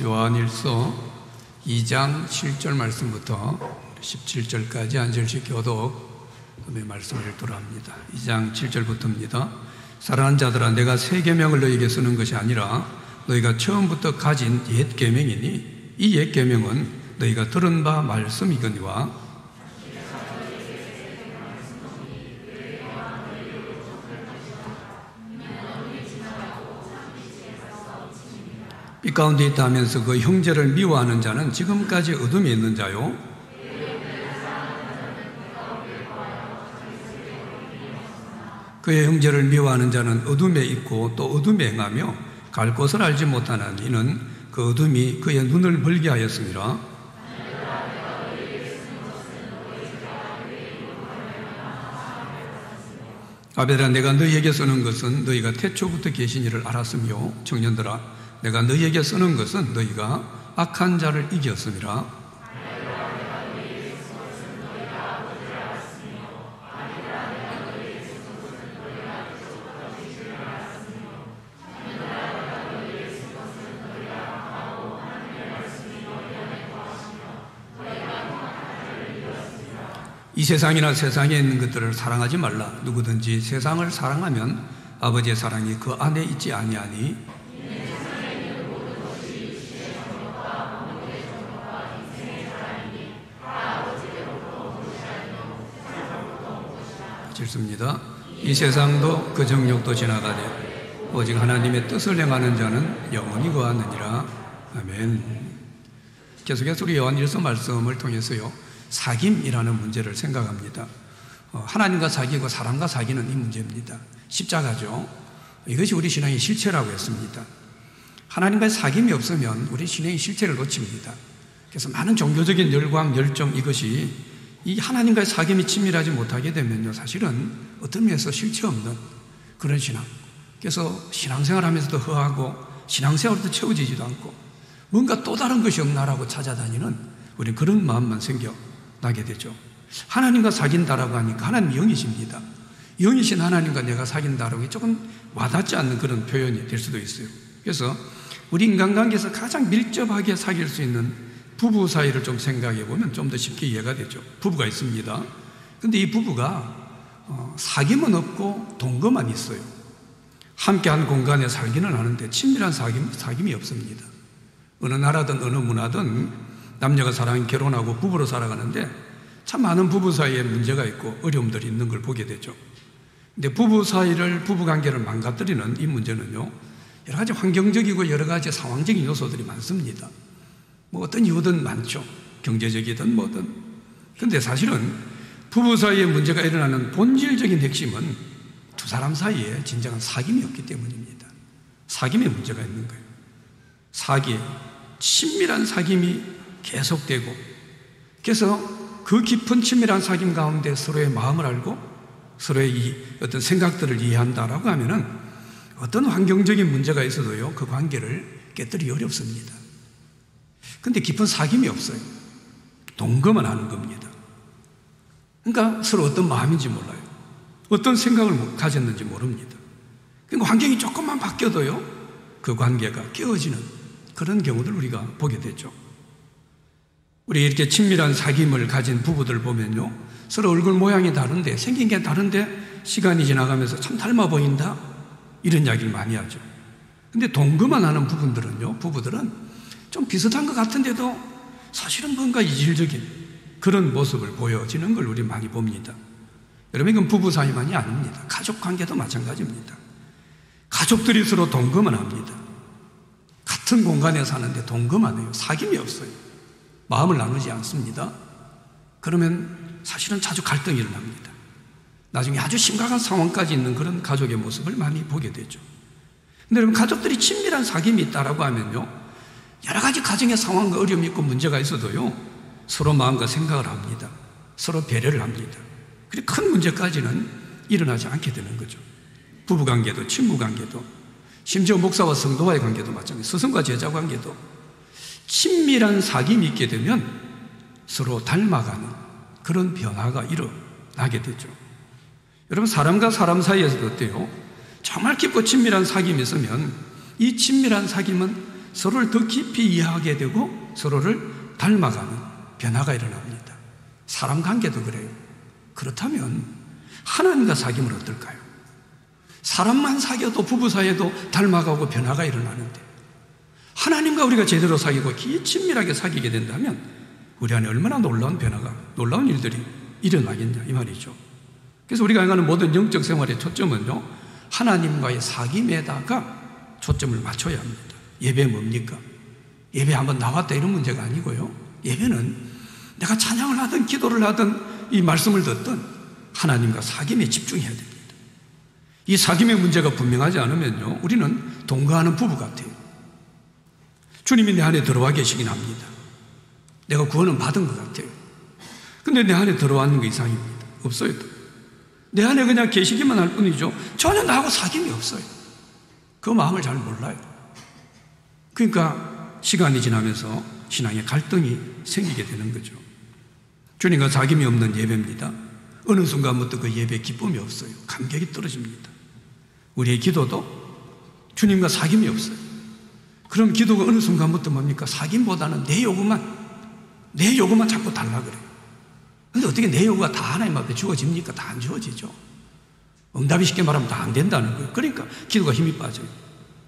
요한일서 2장 7절 말씀부터 17절까지 한 절씩 교독의 말씀을 읽도록 합니다. 2장 7절부터입니다. 사랑하는 자들아, 내가 새 계명을 너희에게 쓰는 것이 아니라 너희가 처음부터 가진 옛 계명이니 이 옛 계명은 너희가 들은 바 말씀이거니와 빛 가운데 있다 하면서 그 형제를 미워하는 자는 지금까지 어둠에 있는 자요, 그의 형제를 미워하는 자는 어둠에 있고 또 어둠에 행하며 갈 곳을 알지 못하는 이는 그 어둠이 그의 눈을 멀게 하였습니다. 아벨아, 내가 너희에게 쓰는 것은 너희가 태초부터 계신 이를 알았으며, 청년들아, 내가 너희에게 쓰는 것은 너희가 악한 자를 이겼음이라. 이 세상이나 세상에 있는 것들을 사랑하지 말라. 누구든지 세상을 사랑하면 아버지의 사랑이 그 안에 있지 아니하니, 7습니다. 이 세상도 그 정욕도 지나가되 오직 하나님의 뜻을 행하는 자는 영원히 거하느니라. 아멘. 계속해서 우리 요한일서 말씀을 통해서요, 사귐이라는 문제를 생각합니다. 하나님과 사귀고 사람과 사귀는 이 문제입니다. 십자가죠. 이것이 우리 신앙의 실체라고 했습니다. 하나님과의 사귐이 없으면 우리 신앙의 실체를 놓칩니다. 그래서 많은 종교적인 열광, 열정, 이것이 이 하나님과의 사귐이 친밀하지 못하게 되면요, 사실은 어떤 면에서 실체 없는 그런 신앙. 그래서 신앙생활 하면서도 허하고 신앙생활도 채워지지도 않고 뭔가 또 다른 것이 없나라고 찾아다니는 우리 그런 마음만 생겨나게 되죠. 하나님과 사귄다라고 하니까 하나님 영이십니다. 영이신 하나님과 내가 사귄다라고 조금 와닿지 않는 그런 표현이 될 수도 있어요. 그래서 우리 인간관계에서 가장 밀접하게 사귈 수 있는 부부 사이를 좀 생각해 보면 좀 더 쉽게 이해가 되죠. 부부가 있습니다. 근데 이 부부가 사귐은 없고 동거만 있어요. 함께 한 공간에 살기는 하는데 친밀한 사귐이 없습니다. 어느 나라든 어느 문화든 남녀가 사랑이 결혼하고 부부로 살아가는데 참 많은 부부 사이에 문제가 있고 어려움들이 있는 걸 보게 되죠. 근데 부부 관계를 망가뜨리는 이 문제는요, 여러 가지 환경적이고 여러 가지 상황적인 요소들이 많습니다. 뭐 어떤 이유든 많죠. 경제적이든 뭐든. 근데 사실은 부부 사이에 문제가 일어나는 본질적인 핵심은 두 사람 사이에 진정한 사귐이 없기 때문입니다. 사귐에 문제가 있는 거예요. 친밀한 사귐이 계속되고, 그래서 그 깊은 친밀한 사귐 가운데 서로의 마음을 알고 서로의 이 어떤 생각들을 이해한다라고 하면은 어떤 환경적인 문제가 있어도요, 그 관계를 깨뜨리기 어렵습니다. 근데 깊은 사귐이 없어요. 동거만 하는 겁니다. 그러니까 서로 어떤 마음인지 몰라요. 어떤 생각을 가졌는지 모릅니다. 그러니까 환경이 조금만 바뀌어도요, 그 관계가 깨어지는 그런 경우들 우리가 보게 되죠. 우리 이렇게 친밀한 사귐을 가진 부부들 보면요, 서로 얼굴 모양이 다른데, 생긴 게 다른데 시간이 지나가면서 참 닮아 보인다, 이런 이야기를 많이 하죠. 근데 동거만 하는 부부들은 좀 비슷한 것 같은데도 사실은 뭔가 이질적인 그런 모습을 보여지는 걸 우리 많이 봅니다. 여러분, 이건 부부 사이만이 아닙니다. 가족 관계도 마찬가지입니다. 가족들이 서로 동거만 합니다. 같은 공간에 사는데 동거만 해요. 사귐이 없어요. 마음을 나누지 않습니다. 그러면 사실은 자주 갈등이 일어납니다. 나중에 아주 심각한 상황까지 있는 그런 가족의 모습을 많이 보게 되죠. 근데 여러분, 가족들이 친밀한 사귐이 있다라고 하면요, 여러 가지 가정의 상황과 어려움이 있고 문제가 있어도요, 서로 마음과 생각을 합니다. 서로 배려를 합니다. 그리고 큰 문제까지는 일어나지 않게 되는 거죠. 부부관계도, 친구관계도, 심지어 목사와 성도와의 관계도 마찬가지예요. 스승과 제자 관계도 친밀한 사귐이 있게 되면 서로 닮아가는 그런 변화가 일어나게 되죠. 여러분, 사람과 사람 사이에서도 어때요? 정말 깊고 친밀한 사귐이 있으면 이 친밀한 사귐은 서로를 더 깊이 이해하게 되고 서로를 닮아가는 변화가 일어납니다. 사람 관계도 그래요. 그렇다면 하나님과 사귀면 어떨까요? 사람만 사귀어도 부부 사이에도 닮아가고 변화가 일어나는데 하나님과 우리가 제대로 사귀고 친밀하게 사귀게 된다면 우리 안에 얼마나 놀라운 변화가, 놀라운 일들이 일어나겠냐 이 말이죠. 그래서 우리가 행하는 모든 영적 생활의 초점은요, 하나님과의 사귐에다가 초점을 맞춰야 합니다. 예배 뭡니까? 예배 한번 나왔다 이런 문제가 아니고요. 예배는 내가 찬양을 하든 기도를 하든 이 말씀을 듣든 하나님과 사귐에 집중해야 됩니다. 이 사귐의 문제가 분명하지 않으면요, 우리는 동거하는 부부 같아요. 주님이 내 안에 들어와 계시긴 합니다. 내가 구원은 받은 것 같아요. 근데 내 안에 들어왔는 거 이상입니다. 없어요. 내 안에 그냥 계시기만 할 뿐이죠. 전혀 나하고 사귐이 없어요. 그 마음을 잘 몰라요. 그러니까 시간이 지나면서 신앙에 갈등이 생기게 되는 거죠. 주님과 사귐이 없는 예배입니다. 어느 순간부터 그 예배에 기쁨이 없어요. 감격이 떨어집니다. 우리의 기도도 주님과 사귐이 없어요. 그럼 기도가 어느 순간부터 뭡니까? 사귐보다는 내 요구만 자꾸 달라 그래요. 근데 어떻게 내 요구가 다 하나님 앞에 주어집니까? 다 안 주어지죠. 응답이 쉽게 말하면 다 안 된다는 거예요. 그러니까 기도가 힘이 빠져요.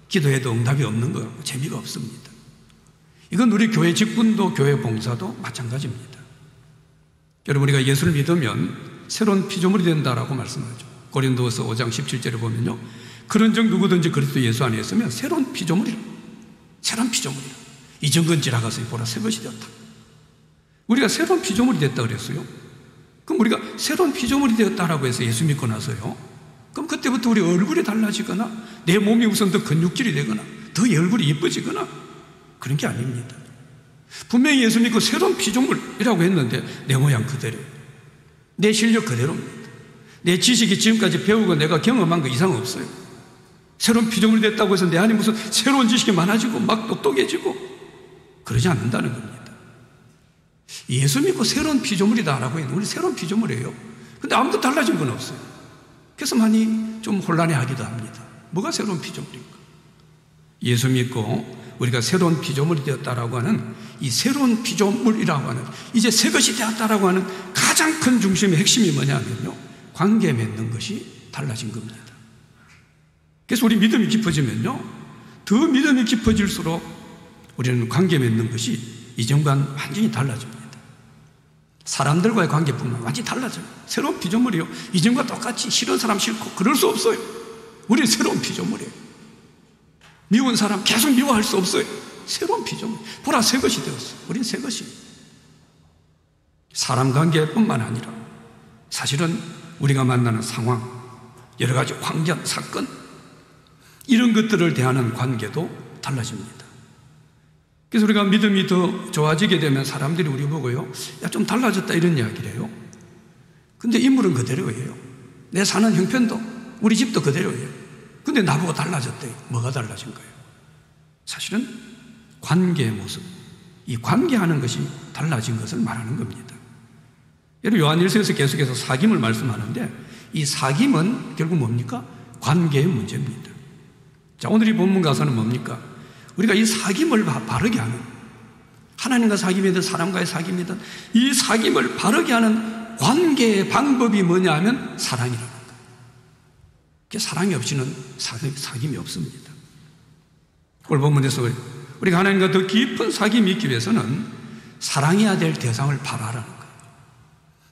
기도해도 응답이 없는 거 재미가 없습니다. 이건 우리 교회 직분도 교회 봉사도 마찬가지입니다. 여러분, 우리가 예수를 믿으면 새로운 피조물이 된다라고 말씀하죠. 고린도서 5장 17절에 보면요, 그런즉 누구든지 그리스도 예수 안에 있으면 새로운 피조물이라. 이전 건 지나가서 보라 새 것이 되었다. 우리가 새로운 피조물이 됐다 그랬어요. 그럼 우리가 새로운 피조물이 되었다라고 해서 예수 믿고 나서요, 그럼 그때부터 우리 얼굴이 달라지거나 내 몸이 우선 더 근육질이 되거나 더 얼굴이 이뻐지거나 그런 게 아닙니다. 분명히 예수 믿고 새로운 피조물이라고 했는데 내 모양 그대로예요. 내 실력 그대로입니다. 내 지식이 지금까지 배우고 내가 경험한 거 이상 없어요. 새로운 피조물이 됐다고 해서 내 안에 무슨 새로운 지식이 많아지고 막 똑똑해지고 그러지 않는다는 겁니다. 예수 믿고 새로운 피조물이다라고 했는데 우리 새로운 피조물이에요. 근데 아무도 달라진 건 없어요. 그래서 많이 좀 혼란해하기도 합니다. 뭐가 새로운 피조물인가? 예수 믿고 우리가 새로운 피조물이 되었다라고 하는 이 새로운 피조물이라고 하는 이제 새 것이 되었다라고 하는 가장 큰 중심의 핵심이 뭐냐면요, 관계 맺는 것이 달라진 겁니다. 그래서 우리 믿음이 깊어지면요, 더 믿음이 깊어질수록 우리는 관계 맺는 것이 이전과는 완전히 달라집니다. 사람들과의 관계뿐만 완전히 달라져요. 새로운 피조물이요. 이전과 똑같이 싫은 사람 싫고 그럴 수 없어요. 우리는 새로운 피조물이에요. 미운 사람 계속 미워할 수 없어요. 새로운 피조물. 보라 새 것이 되었어요. 우리는 새 것입니다. 사람 관계뿐만 아니라 사실은 우리가 만나는 상황, 여러 가지 환경, 사건 이런 것들을 대하는 관계도 달라집니다. 그래서 우리가 믿음이 더 좋아지게 되면 사람들이 우리 보고요, 야, 좀 달라졌다 이런 이야기를 해요. 근데 인물은 그대로예요. 내 사는 형편도 우리 집도 그대로예요. 근데 나보고 달라졌대요. 뭐가 달라진 거예요? 사실은 관계의 모습, 이 관계하는 것이 달라진 것을 말하는 겁니다. 여러분, 요한일서에서 계속해서 사귐을 말씀하는데 이 사귐은 결국 뭡니까? 관계의 문제입니다. 자, 오늘 이 본문 가서는 뭡니까? 우리가 이 사귐을 바르게 하는, 하나님과 사귐이든 사람과의 사귐이든 이 사귐을 바르게 하는 관계의 방법이 뭐냐 하면 사랑이라는 거예요. 사랑이 없이는 사귐이 없습니다. 오늘 본문에서 우리가 하나님과 더 깊은 사귐이 있기 위해서는 사랑해야 될 대상을 바라라는 거예요.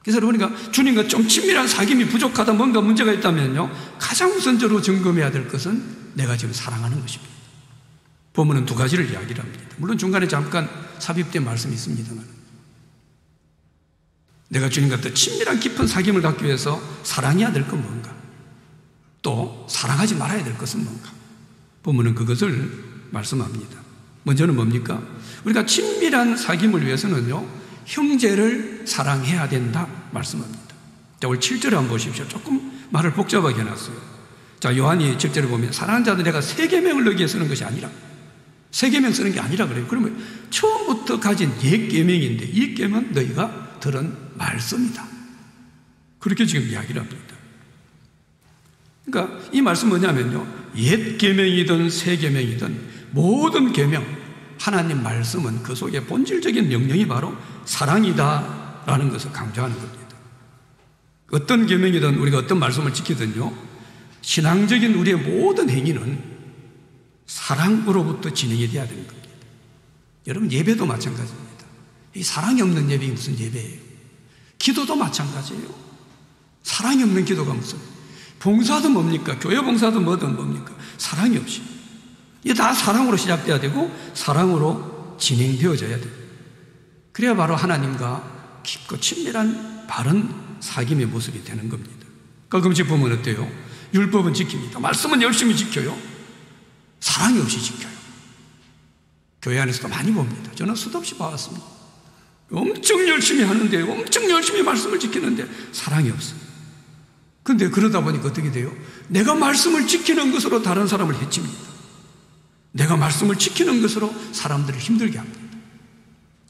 그래서 우리가 주님과 좀 친밀한 사귐이 부족하다, 뭔가 문제가 있다면요, 가장 우선적으로 점검해야 될 것은 내가 지금 사랑하는 것입니다. 본문은 두 가지를 이야기를 합니다. 물론 중간에 잠깐 삽입된 말씀이 있습니다만, 내가 주님과 더 친밀한 깊은 사귐을 갖기 위해서 사랑해야 될 건 뭔가, 또 사랑하지 말아야 될 것은 뭔가, 본문은 그것을 말씀합니다. 먼저는 뭡니까? 우리가 친밀한 사귐을 위해서는요, 형제를 사랑해야 된다 말씀합니다. 자, 오늘 7절에 한번 보십시오. 조금 말을 복잡하게 해놨어요. 자, 요한이 7절에 보면 사랑하는 자들 내가 새 계명을 너희에게 쓰는 것이 아니라, 새 계명 쓰는 게 아니라 그래요. 그러면 처음부터 가진 옛 계명인데 이 계명은 너희가 들은 말씀이다. 그렇게 지금 이야기를 합니다. 그러니까 이 말씀 뭐냐면요, 옛 계명이든 새 계명이든 모든 계명, 하나님 말씀은 그 속에 본질적인 명령이 바로 사랑이다라는 것을 강조하는 겁니다. 어떤 계명이든 우리가 어떤 말씀을 지키든요, 신앙적인 우리의 모든 행위는 사랑으로부터 진행이 돼야 되는 겁니다. 여러분, 예배도 마찬가지입니다. 이 사랑이 없는 예배가 무슨 예배예요? 기도도 마찬가지예요. 사랑이 없는 기도가 무슨, 봉사도 뭡니까? 교회 봉사도 뭐든 뭡니까? 사랑이 없이. 이게 다 사랑으로 시작돼야 되고 사랑으로 진행되어져야 돼요. 그래야 바로 하나님과 깊고 친밀한 바른 사귐의 모습이 되는 겁니다. 가끔씩 보면 어때요? 율법은 지킵니다. 말씀은 열심히 지켜요. 사랑이 없이 지켜요. 교회 안에서도 많이 봅니다. 저는 수도 없이 봐왔습니다. 엄청 열심히 하는데, 엄청 열심히 말씀을 지키는데 사랑이 없어요. 그런데 그러다 보니까 어떻게 돼요? 내가 말씀을 지키는 것으로 다른 사람을 해칩니다. 내가 말씀을 지키는 것으로 사람들을 힘들게 합니다.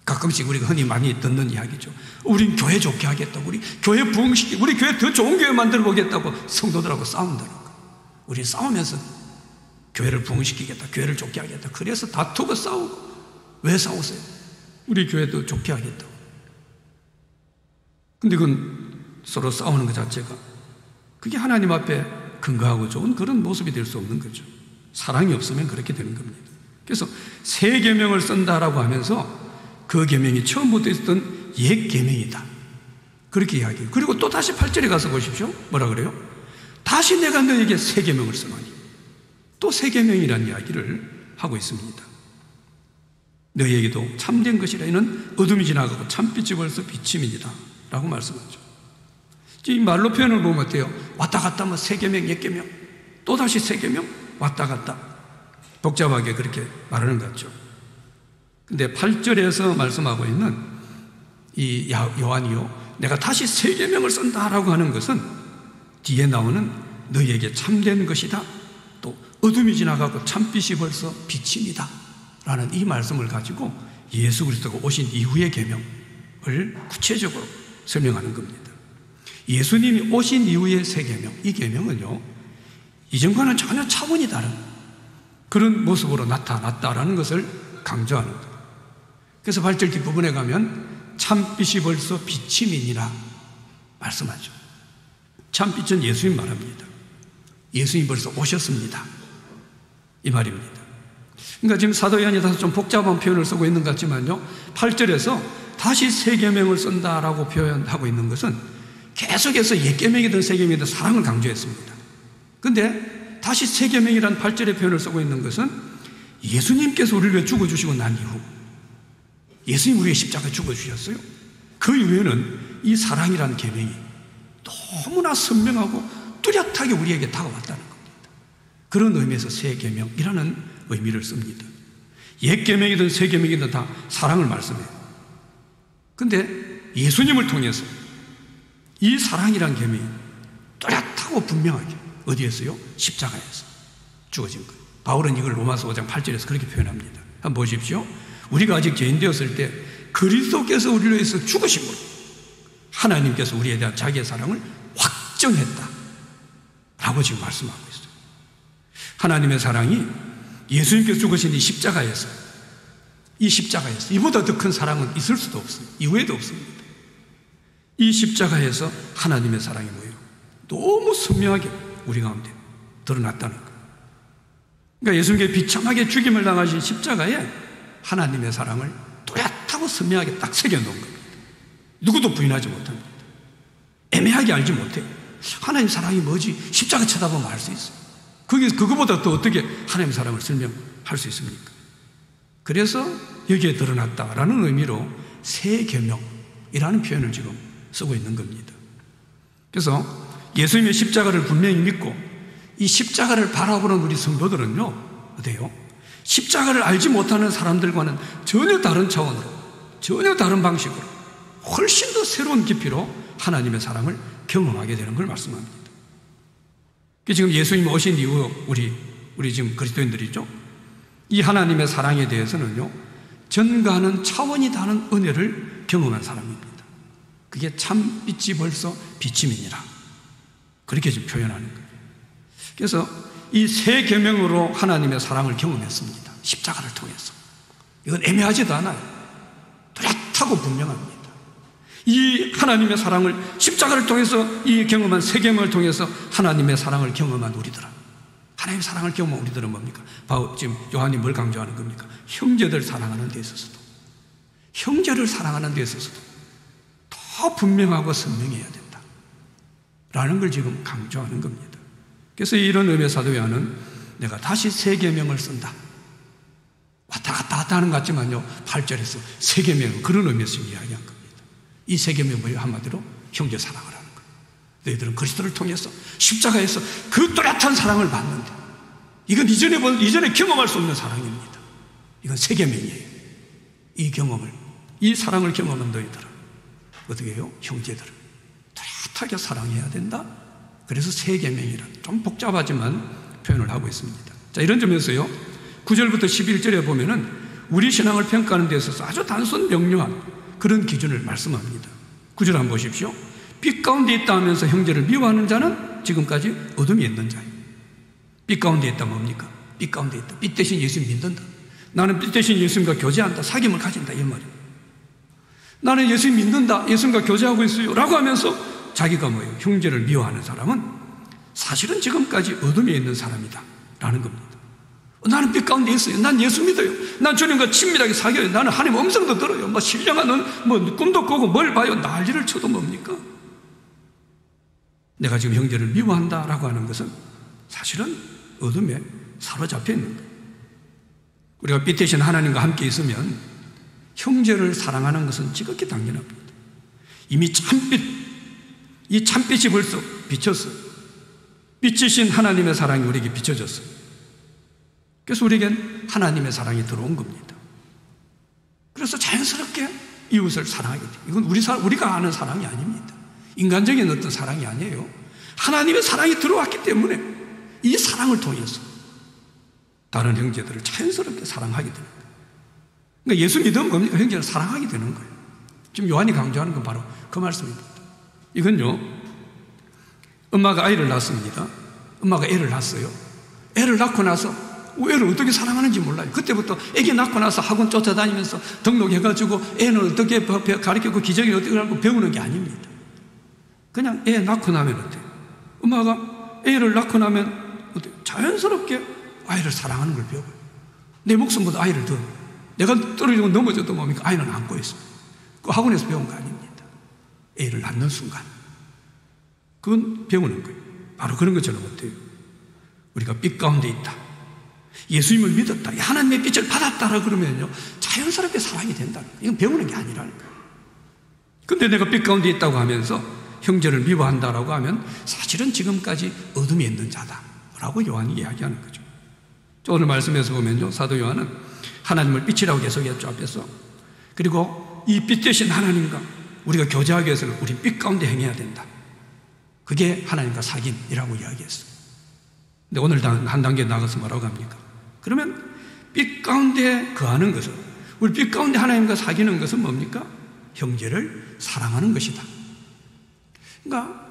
가끔씩 우리가 흔히 많이 듣는 이야기죠. 우린 교회 좋게 하겠다고, 우리 교회 부흥시키고, 우리 교회 더 좋은 교회 만들어 보겠다고 성도들하고 싸운다는 거. 우리 싸우면서 교회를 부흥시키겠다, 교회를 좋게 하겠다. 그래서 다투고 싸우고. 왜 싸우세요? 우리 교회도 좋게 하겠다고. 근데 그건 서로 싸우는 것 자체가 그게 하나님 앞에 근거하고 좋은 그런 모습이 될 수 없는 거죠. 사랑이 없으면 그렇게 되는 겁니다. 그래서 새 계명을 쓴다라고 하면서 그 계명이 처음부터 있었던 옛 계명이다, 그렇게 이야기해요. 그리고 또 다시 8절에 가서 보십시오. 뭐라 그래요? 다시 내가 너에게 새 계명을 쓰노니, 또 새 계명이라는 이야기를 하고 있습니다. 너희에게도 참된 것이라 이는 어둠이 지나가고 참빛이 벌써 비침이니라 라고 말씀하죠. 이 말로 표현을 보면 어때요? 왔다 갔다 하면 새 계명, 옛 계명, 또 다시 새 계명, 왔다 갔다 복잡하게 그렇게 말하는 것 같죠. 근데 8절에서 말씀하고 있는 이 요한이요, 내가 다시 새 계명을 쓴다라고 하는 것은 뒤에 나오는 너희에게 참된 것이다, 또 어둠이 지나가고 참빛이 벌써 비침이다 라는 이 말씀을 가지고 예수 그리스도가 오신 이후의 계명을 구체적으로 설명하는 겁니다. 예수님이 오신 이후의 새 계명, 이 계명은요, 이전과는 전혀 차원이 다른 그런 모습으로 나타났다라는 것을 강조하는 거예요. 그래서 8절 뒷부분에 가면 참빛이 벌써 비침이니라 말씀하죠. 참빛은 예수님 말합니다. 예수님이 벌써 오셨습니다, 이 말입니다. 그러니까 지금 사도 요한이 다소 좀 복잡한 표현을 쓰고 있는 것 같지만요, 8절에서 다시 새 계명을 쓴다라고 표현하고 있는 것은 계속해서 옛 계명이든 새 계명이든 사랑을 강조했습니다. 그런데 다시 새 계명이라는 8절의 표현을 쓰고 있는 것은 예수님께서 우리를 위해 죽어주시고 난 이후, 예수님 우리의 십자가에 죽어주셨어요. 그 이후에는 이 사랑이라는 계명이 너무나 선명하고 뚜렷하게 우리에게 다가왔다는 겁니다. 그런 의미에서 새 계명이라는 의미를 씁니다. 옛 계명이든 새 계명이든 다 사랑을 말씀해요. 그런데 예수님을 통해서 이 사랑이란 계명이 뚜렷하고 분명하게 어디에서요? 십자가에서 죽어진 거예요. 바울은 이걸 로마서 5장 8절에서 그렇게 표현합니다. 한번 보십시오. 우리가 아직 죄인 되었을 때 그리스도께서 우리를 위해서 죽으심으로 하나님께서 우리에 대한 자기의 사랑을 확정했다 라고 지금 말씀하고 있어요. 하나님의 사랑이 예수님께서 죽으신 이 십자가에서, 이보다 더 큰 사랑은 있을 수도 없어요. 이후에도 없습니다. 이 십자가에서 하나님의 사랑이 뭐예요? 너무 선명하게 우리 가운데 드러났다는 거예요. 그러니까 예수님께 비참하게 죽임을 당하신 십자가에 하나님의 사랑을 뚜렷하고 선명하게 딱 새겨놓은 겁니다. 누구도 부인하지 못합니다. 애매하게 알지 못해요. 하나님 사랑이 뭐지? 십자가 쳐다보면 알 수 있어요. 그거보다 또 어떻게 하나님 사랑을 설명할 수 있습니까? 그래서 여기에 드러났다라는 의미로 새 계명이라는 표현을 지금 쓰고 있는 겁니다. 그래서 예수님의 십자가를 분명히 믿고 이 십자가를 바라보는 우리 성도들은요, 어때요? 십자가를 알지 못하는 사람들과는 전혀 다른 차원으로, 전혀 다른 방식으로, 훨씬 더 새로운 깊이로 하나님의 사랑을 경험하게 되는 걸 말씀합니다. 지금 예수님 오신 이후 우리 지금 그리스도인들이죠, 이 하나님의 사랑에 대해서는요, 전과는 차원이 다른 은혜를 경험한 사람입니다. 그게 참빛이 벌써 비침이니라, 그렇게 지금 표현하는 거예요. 그래서 이 새 계명으로 하나님의 사랑을 경험했습니다. 십자가를 통해서. 이건 애매하지도 않아요. 뚜렷하고 분명합니다. 이 하나님의 사랑을 십자가를 통해서 이 경험한 세 계명을 통해서 하나님의 사랑을 경험한 우리들은, 하나님의 사랑을 경험한 우리들은 뭡니까? 지금 요한이 뭘 강조하는 겁니까? 형제들 사랑하는 데 있어서도, 형제를 사랑하는 데 있어서도 더 분명하고 선명해야 된다 라는 걸 지금 강조하는 겁니다. 그래서 이런 의미의 사도 요한은 내가 다시 세 계명을 쓴다, 왔다 갔다 하는 것 같지만요, 8절에서 세 계명은 그런 의미에서 이야기한 겁니다. 이 세 계명은 뭐예요? 한마디로 형제 사랑을 하는 거예요. 너희들은 그리스도를 통해서 십자가에서 그 뚜렷한 사랑을 받는다. 이건 이전에 경험할 수 없는 사랑입니다. 이건 세 계명이에요. 이 경험을, 이 사랑을 경험한 너희들은 어떻게 해요? 형제들을 뚜렷하게 사랑해야 된다. 그래서 세 계명이란 좀 복잡하지만 표현을 하고 있습니다. 자, 이런 점에서요, 9절부터 11절에 보면은 우리 신앙을 평가하는 데 있어서 아주 단순 명료한 그런 기준을 말씀합니다. 9절 한번 보십시오. 빛 가운데 있다 하면서 형제를 미워하는 자는 지금까지 어둠이 있는 자예요. 빛 가운데 있다 뭡니까? 빛 가운데 있다. 빛 대신 예수 믿는다. 나는 빛 대신 예수님과 교제한다. 사귐을 가진다. 이 말이에요. 나는 예수 믿는다. 예수님과 교제하고 있어요. 라고 하면서 자기가 뭐예요? 형제를 미워하는 사람은 사실은 지금까지 어둠에 있는 사람이다. 라는 겁니다. 나는 빛 가운데 있어요. 난 예수 믿어요. 난 주님과 친밀하게 사귀어요. 나는 하나님 음성도 들어요. 뭐 신령한 꿈도 꾸고 뭘 봐요. 난리를 쳐도 뭡니까? 내가 지금 형제를 미워한다라고 하는 것은 사실은 어둠에 사로잡혀 있는 거예요. 우리가 빛 대신 하나님과 함께 있으면 형제를 사랑하는 것은 지극히 당연합니다. 이미 참빛, 이 참빛이 벌써 비쳤어요. 빛이신 하나님의 사랑이 우리에게 비춰졌어요. 그래서 우리에겐 하나님의 사랑이 들어온 겁니다. 그래서 자연스럽게 이웃을 사랑하게 돼요. 이건 우리가 아는 사랑이 아닙니다. 인간적인 어떤 사랑이 아니에요. 하나님의 사랑이 들어왔기 때문에 이 사랑을 통해서 다른 형제들을 자연스럽게 사랑하게 되는 거예요. 그러니까 예수 믿으면 뭡니까? 형제를 사랑하게 되는 거예요. 지금 요한이 강조하는 건 바로 그 말씀입니다. 이건요, 엄마가 아이를 낳습니다. 엄마가 애를 낳았어요. 애를 낳고 나서 애를 어떻게 사랑하는지 몰라요. 그때부터 애기 낳고 나서 학원 쫓아다니면서 등록해가지고 애는 어떻게 가르치고 기저귀를 어떻게 하고 배우는 게 아닙니다. 그냥 애 낳고 나면 어때요? 엄마가 애를 낳고 나면 어때요? 자연스럽게 아이를 사랑하는 걸 배워요. 내 목숨보다 아이를 더, 내가 떨어지고 넘어져도 뭡니까? 아이는 안고 있어요. 그 학원에서 배운 거 아닙니다. 애를 낳는 순간 그건 배우는 거예요. 바로 그런 것처럼 어때요? 우리가 빛 가운데 있다, 예수님을 믿었다, 하나님의 빛을 받았다라 그러면요, 자연스럽게 사랑이 된다는 거예요. 이건 배우는 게 아니라는 거예요. 근데 내가 빛 가운데 있다고 하면서 형제를 미워한다라고 하면 사실은 지금까지 어둠에 있는 자다라고 요한이 이야기하는 거죠. 오늘 말씀에서 보면요, 사도 요한은 하나님을 빛이라고 계속했죠, 앞에서. 그리고 이 빛 대신 하나님과 우리가 교제하기 위해서는 우리 빛 가운데 행해야 된다. 그게 하나님과 사귐이라고 이야기했어요. 근데 오늘 한 단계 나가서 뭐라고 합니까? 그러면 빛 가운데 거하는 것은, 우리 빛 가운데 하나님과 사귀는 것은 뭡니까? 형제를 사랑하는 것이다. 그러니까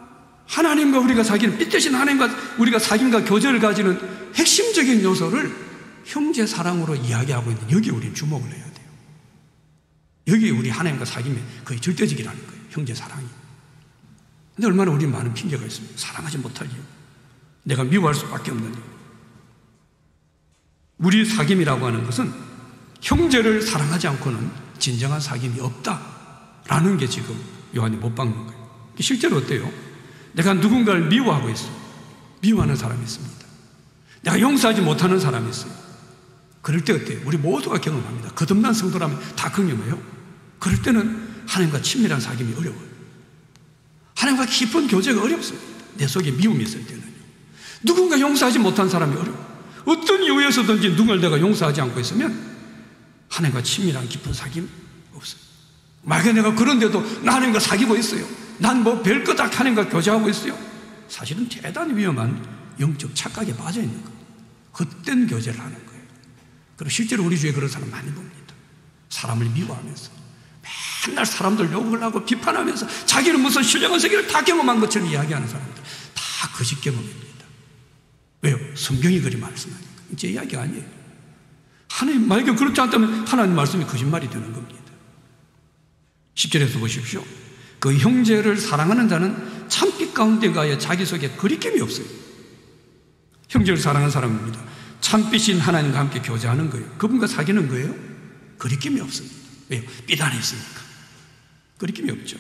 하나님과 우리가 사귀는, 빛 대신 하나님과 우리가 사귐과 교제를 가지는 핵심적인 요소를 형제 사랑으로 이야기하고 있는, 여기에 우리는 주목을 해야 돼요. 여기에 우리 하나님과 사귐이 거의 절대적이라는 거예요. 형제 사랑이. 근데 얼마나 우리 많은 핑계가 있습니다. 사랑하지 못할 이유, 내가 미워할 수밖에 없는 이유. 우리 사귐이라고 하는 것은 형제를 사랑하지 않고는 진정한 사귐이 없다라는 게 지금 요한이 못 박는 거예요. 실제로 어때요? 내가 누군가를 미워하고 있어요. 미워하는 사람이 있습니다. 내가 용서하지 못하는 사람이 있어요. 그럴 때 어때요? 우리 모두가 경험합니다. 거듭난 성도라면 다 경험해요. 그럴 때는 하나님과 친밀한 사귐이 어려워요. 하나님과 깊은 교제가 어렵습니다. 내 속에 미움이 있을 때는요. 누군가 용서하지 못한 사람이 어려워요. 어떤 이유에서든지 누군가를 내가 용서하지 않고 있으면 하나님과 친밀한 깊은 사귐 없어요. 만약에 내가 그런데도 나 하나님과 사귀고 있어요. 난 뭐 별거다 하나님과 교제하고 있어요. 사실은 대단히 위험한 영적 착각에 빠져 있는 거예요. 헛된 교제를 하는 거예요. 그리고 실제로 우리 주위에 그런 사람 많이 봅니다. 사람을 미워하면서 맨날 사람들 욕을 하고 비판하면서 자기는 무슨 신령한 세계를 다 경험한 것처럼 이야기하는 사람들, 다 거짓 경험입니다. 왜요? 성경이 그리 말씀하니까. 제 이야기가 아니에요. 하나님, 만약에 그렇지 않다면 하나님 말씀이 거짓말이 되는 겁니다. 10절에서 보십시오. 그 형제를 사랑하는 자는 참빛 가운데 가야 자기 속에 거리낌이 없어요. 형제를 사랑하는 사람입니다. 참빛인 하나님과 함께 교제하는 거예요. 그분과 사귀는 거예요. 거리낌이 없습니다. 왜요? 빛 안에 있으니까. 거리낌이 없죠.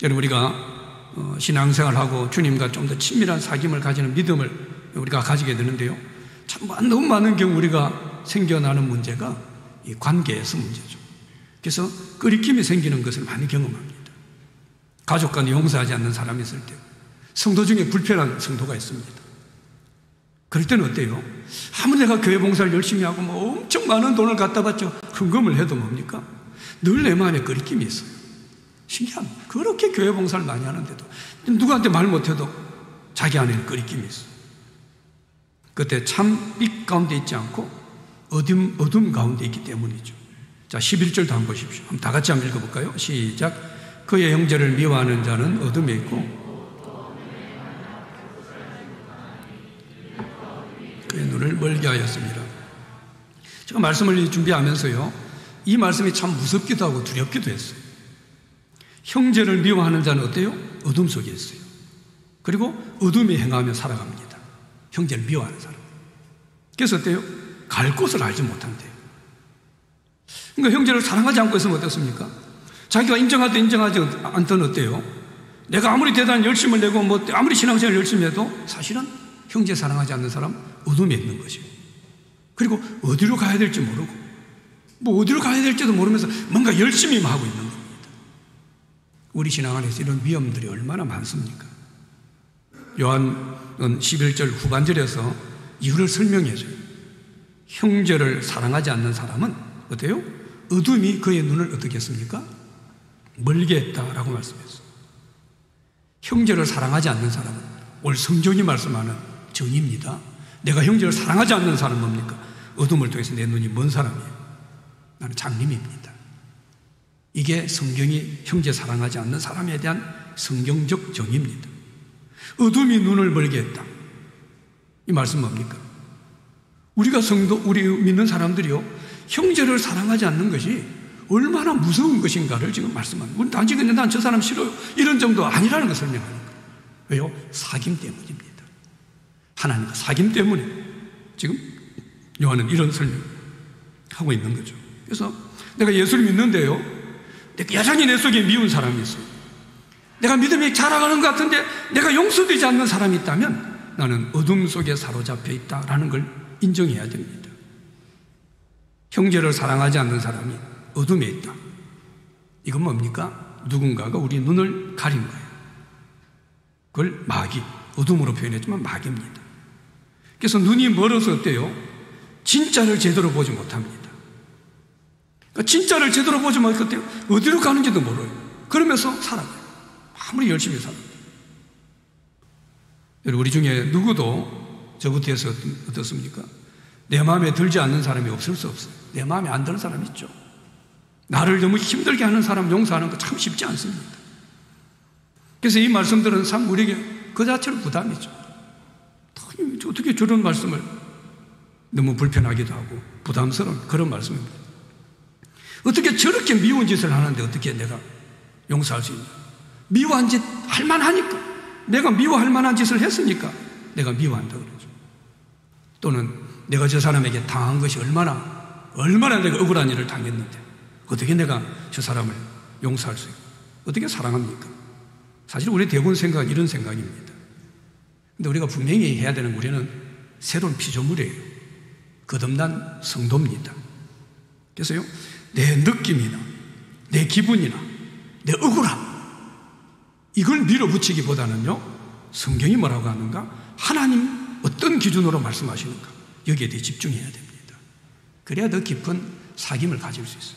여러분, 우리가 신앙생활하고 주님과 좀 더 친밀한 사귐을 가지는 믿음을 우리가 가지게 되는데요, 참 너무 많은 경우 우리가 생겨나는 문제가 이 관계에서 문제죠. 그래서 끓이김이 생기는 것을 많이 경험합니다. 가족 간에 용서하지 않는 사람이 있을 때, 성도 중에 불편한 성도가 있습니다. 그럴 때는 어때요? 아무리 내가 교회 봉사를 열심히 하고 뭐 엄청 많은 돈을 갖다 바쳐 헌금을 해도 뭡니까? 늘 내 마음에 끓이김이 있어요. 신기합니다. 그렇게 교회 봉사를 많이 하는데도 누구한테 말 못해도 자기 안에는 끓이김이 있어요. 그때 참빛 가운데 있지 않고 어둠 가운데 있기 때문이죠. 자, 11절도 한번 보십시오. 한번 다 같이 한번 읽어볼까요? 시작. 그의 형제를 미워하는 자는 어둠에 있고 그의 눈을 멀게 하였습니다. 제가 말씀을 준비하면서요, 이 말씀이 참 무섭기도 하고 두렵기도 했어요. 형제를 미워하는 자는 어때요? 어둠 속에 있어요. 그리고 어둠에 행하며 살아갑니다. 형제를 미워하는 사람. 그래서 어때요? 갈 곳을 알지 못한대요. 그러니까 형제를 사랑하지 않고 있으면 어떻습니까? 자기가 인정하든 인정하지 않든 어때요? 내가 아무리 대단한 열심을 내고 뭐 아무리 신앙생활을 열심히 해도 사실은 형제 사랑하지 않는 사람 어둠에 있는 것이에요. 그리고 어디로 가야 될지 모르고 뭐 어디로 가야 될지도 모르면서 뭔가 열심히 하고 있는 겁니다. 우리 신앙 안에서 이런 위험들이 얼마나 많습니까? 요한은 11절 후반절에서 이유를 설명해줘요. 형제를 사랑하지 않는 사람은 어때요? 어둠이 그의 눈을 어떻게 했습니까? 멀게 했다라고 말씀했어요. 형제를 사랑하지 않는 사람은 오늘 성경이 말씀하는 정의입니다. 내가 형제를 사랑하지 않는 사람은 뭡니까? 어둠을 통해서 내 눈이 먼 사람이에요. 나는 장님입니다. 이게 성경이 형제 사랑하지 않는 사람에 대한 성경적 정의입니다. 어둠이 눈을 멀게 했다. 이 말씀 뭡니까? 우리가 우리 믿는 사람들이요, 형제를 사랑하지 않는 것이 얼마나 무서운 것인가를 지금 말씀합니다. 우리 단지 근데 난 저 사람 싫어요, 이런 정도 아니라는 것을 설명하는 거예요. 왜요? 사귐 때문입니다. 하나님과 사귐 때문에 지금 요한은 이런 설명하고 있는 거죠. 그래서 내가 예수를 믿는데요, 여전히 내 속에 미운 사람이 있어요. 내가 믿음이 자라가는 것 같은데 내가 용서되지 않는 사람이 있다면 나는 어둠 속에 사로잡혀 있다라는 걸 인정해야 됩니다. 형제를 사랑하지 않는 사람이 어둠에 있다. 이건 뭡니까? 누군가가 우리 눈을 가린 거예요. 그걸 마귀, 어둠으로 표현했지만 마귀입니다. 그래서 눈이 멀어서 어때요? 진짜를 제대로 보지 못합니다. 그러니까 진짜를 제대로 보지 못할 때 어디로 가는지도 모르요. 그러면서 살아가요. 아무리 열심히 살아요. 우리 중에 누구도 저부터 해서 어떻습니까? 내 마음에 들지 않는 사람이 없을 수 없어요. 내 마음에 안 드는 사람이 있죠. 나를 너무 힘들게 하는 사람 용서하는 거 참 쉽지 않습니다. 그래서 이 말씀들은 참 우리에게 그 자체로 부담이죠. 어떻게 저런 말씀을, 너무 불편하기도 하고 부담스러운 그런 말씀입니다. 어떻게 저렇게 미운 짓을 하는데 어떻게 내가 용서할 수 있나? 미워한 짓 할 만하니까, 내가 미워할 만한 짓을 했으니까 내가 미워한다 그러죠. 또는 내가 저 사람에게 당한 것이 얼마나 내가 억울한 일을 당했는데 어떻게 내가 저 사람을 용서할 수 있고 어떻게 사랑합니까? 사실 우리 대부분 생각은 이런 생각입니다. 근데 우리가 분명히 해야 되는, 우리는 새로운 피조물이에요. 거듭난 성도입니다. 그래서요, 내 느낌이나 내 기분이나 내 억울함, 이걸 밀어붙이기보다는요, 성경이 뭐라고 하는가, 하나님 어떤 기준으로 말씀하시는가, 여기에 대해 집중해야 됩니다. 그래야 더 깊은 사귐을 가질 수 있어요.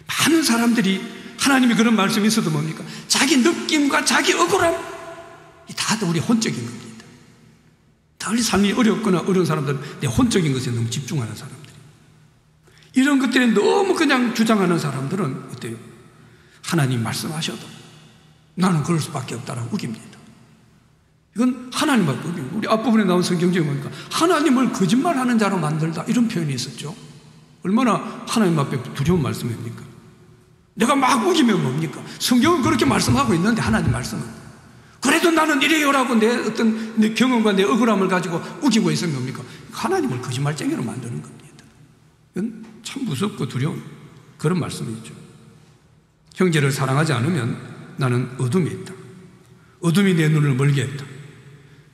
많은 사람들이 하나님이 그런 말씀이 있어도 뭡니까? 자기 느낌과 자기 억울함, 다 우리 혼적인 겁니다. 다 우리 삶이 어렵거나 어려운 사람들은 내 혼적인 것에 너무 집중하는 사람들, 이런 것들에 너무 그냥 주장하는 사람들은 어때요? 하나님 말씀하셔도 나는 그럴 수밖에 없다라고 우깁니다. 이건 하나님 앞부분이에요. 우리 앞부분에 나온 성경적에 보니까 하나님을 거짓말하는 자로 만들다 이런 표현이 있었죠. 얼마나 하나님 앞에 두려운 말씀입니까? 내가 막 우기면 뭡니까? 성경은 그렇게 말씀하고 있는데 하나님 말씀은 그래도 나는 이래요라고 내 어떤 내 경험과 내 억울함을 가지고 우기고 있으면 뭡니까? 하나님을 거짓말쟁이로 만드는 겁니다. 이건 참 무섭고 두려운 그런 말씀이죠. 형제를 사랑하지 않으면 나는 어둠이 있다. 어둠이 내 눈을 멀게 했다.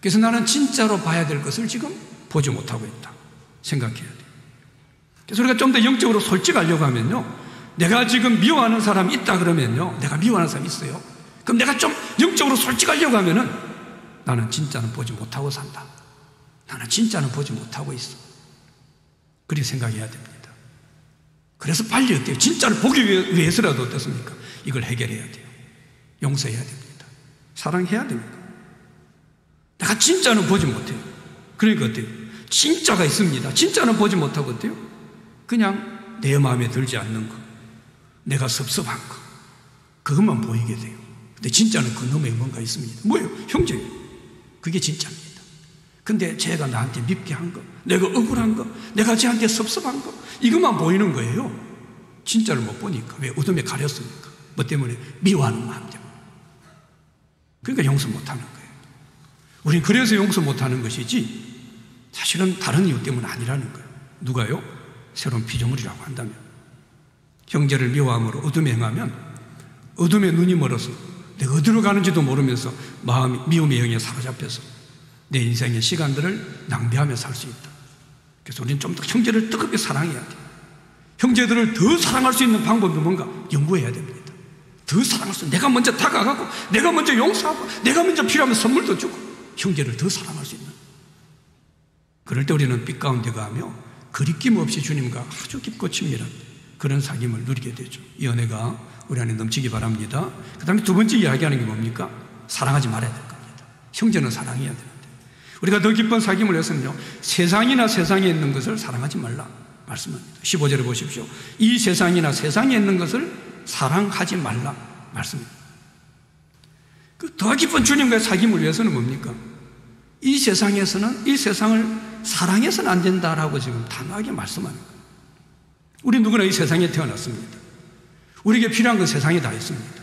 그래서 나는 진짜로 봐야 될 것을 지금 보지 못하고 있다. 생각해야 돼요. 그래서 우리가 좀 더 영적으로 솔직하려고 하면요, 내가 지금 미워하는 사람이 있다 그러면요, 내가 미워하는 사람이 있어요. 그럼 내가 좀 영적으로 솔직하려고 하면은 나는 진짜는 보지 못하고 산다. 나는 진짜는 보지 못하고 있어. 그렇게 생각해야 됩니다. 그래서 빨리 어때요? 진짜를 보기 위해서라도 어떻습니까? 이걸 해결해야 돼요. 용서해야 됩니다. 사랑해야 됩니다. 내가 진짜는 보지 못해요. 그러니까 어때요? 진짜가 있습니다. 진짜는 보지 못하고 어때요? 그냥 내 마음에 들지 않는 거, 내가 섭섭한 거, 그것만 보이게 돼요. 근데 진짜는 그 놈에 뭔가 있습니다. 뭐예요? 형제예요. 그게 진짜입니다. 근데 쟤가 나한테 밉게 한 거, 내가 억울한 거, 내가 쟤한테 섭섭한 거, 이것만 보이는 거예요. 진짜를 못 보니까. 왜? 어둠에 가렸으니까. 뭐 때문에? 미워하는 마음 때문에. 그러니까 용서 못하는 거예요. 우린 그래서 용서 못하는 것이지 사실은 다른 이유 때문은 아니라는 거예요. 누가요? 새로운 피조물이라고 한다면. 형제를 미워함으로 어둠에 행하면 어둠에 눈이 멀어서 내가 어디로 가는지도 모르면서 마음이 미움의 영에 사로잡혀서 내 인생의 시간들을 낭비하며 살 수 있다. 그래서 우리는 좀 더 형제를 뜨겁게 사랑해야 돼요. 형제들을 더 사랑할 수 있는 방법이 뭔가 연구해야 됩니다. 더 사랑할 수 있는, 내가 먼저 다가가고 내가 먼저 용서하고 내가 먼저 필요하면 선물도 주고 형제를 더 사랑할 수 있는, 그럴 때 우리는 빛 가운데 가며 거리낌 없이 주님과 아주 깊고 친밀한 그런 사귐을 누리게 되죠. 이 은혜가 우리 안에 넘치기 바랍니다. 그 다음에 두 번째 이야기하는 게 뭡니까? 사랑하지 말아야 될 겁니다. 형제는 사랑해야 되는데 우리가 더 깊은 사귐을 해서는요, 세상이나 세상에 있는 것을 사랑하지 말라 말씀합니다. 15절에 보십시오. 이 세상이나 세상에 있는 것을 사랑하지 말라 말씀입니다. 그 더 깊은 주님과의 사귐을 위해서는 뭡니까? 이 세상에서는 이 세상을 사랑해서는 안 된다라고 지금 단호하게 말씀하는 거예요. 우리 누구나 이 세상에 태어났습니다. 우리에게 필요한 건 세상에 다 있습니다.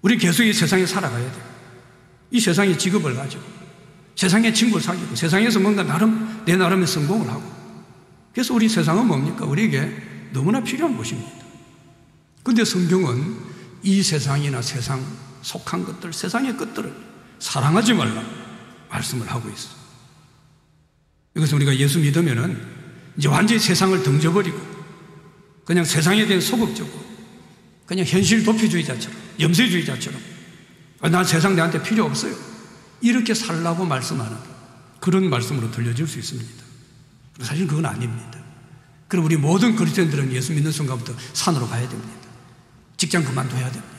우리 계속 이 세상에 살아가야 돼요. 이 세상에 직업을 가지고 세상에 친구를 사귀고 세상에서 뭔가 내 나름의 성공을 하고, 그래서 우리 세상은 뭡니까? 우리에게 너무나 필요한 곳입니다. 그런데 성경은 이 세상이나 세상 속한 것들, 세상의 것들을 사랑하지 말라 말씀을 하고 있어. 이것은 우리가 예수 믿으면은 이제 완전히 세상을 던져버리고 그냥 세상에 대한 소극적으로 그냥 현실 도피주의자처럼 염세주의자처럼 난 세상 내한테 필요 없어요 이렇게 살라고 말씀하는 그런 말씀으로 들려질 수 있습니다. 사실 그건 아닙니다. 그럼 우리 모든 그리스도인들은 예수 믿는 순간부터 산으로 가야 됩니다. 직장 그만둬야 됩니다.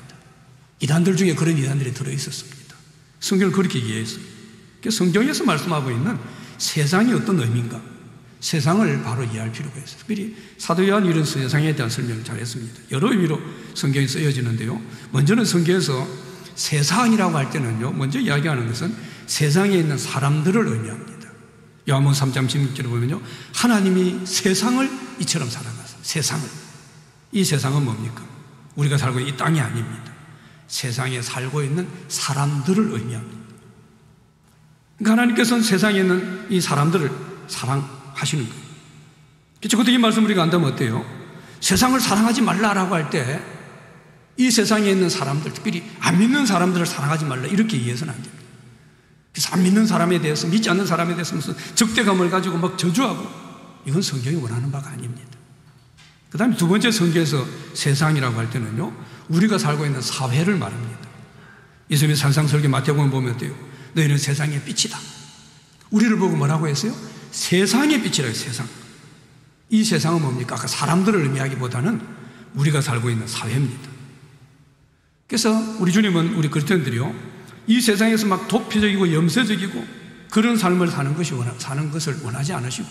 이단들 중에 그런 이단들이 들어있었습니다. 성경을 그렇게 이해했어요. 성경에서 말씀하고 있는 세상이 어떤 의미인가, 세상을 바로 이해할 필요가 있어요. 특별히 사도 요한이 이런 세상에 대한 설명을 잘했습니다. 여러 의미로 성경이 쓰여지는데요, 먼저는 성경에서 세상이라고 할 때는요, 먼저 이야기하는 것은 세상에 있는 사람들을 의미합니다. 요한복음 3장 16절에 보면요, 하나님이 세상을 이처럼 사랑하사. 세상을, 이 세상은 뭡니까? 우리가 살고 있는 이 땅이 아닙니다. 세상에 살고 있는 사람들을 의미합니다. 그러니까 하나님께서는 세상에 있는 이 사람들을 사랑하시는 거예요. 그것도 이 말씀 우리가 안다면 어때요? 세상을 사랑하지 말라라고 할 때 이 세상에 있는 사람들, 특별히 안 믿는 사람들을 사랑하지 말라 이렇게 이해해서는 안 됩니다. 그래서 안 믿는 사람에 대해서, 믿지 않는 사람에 대해서 무슨 적대감을 가지고 막 저주하고, 이건 성경이 원하는 바가 아닙니다. 그 다음에 두 번째, 성경에서 세상이라고 할 때는요, 우리가 살고 있는 사회를 말합니다. 예수님의 산상설교 마태복음 보면 어때요? 너희는 세상의 빛이다. 우리를 보고 뭐라고 했어요? 세상의 빛이라고 해요. 세상. 이 세상은 뭡니까? 아까 사람들을 의미하기보다는 우리가 살고 있는 사회입니다. 그래서 우리 주님은 우리 그리스도인들이요, 이 세상에서 막 도피적이고 염세적이고 그런 삶을 사는 것을 원하지 않으시고,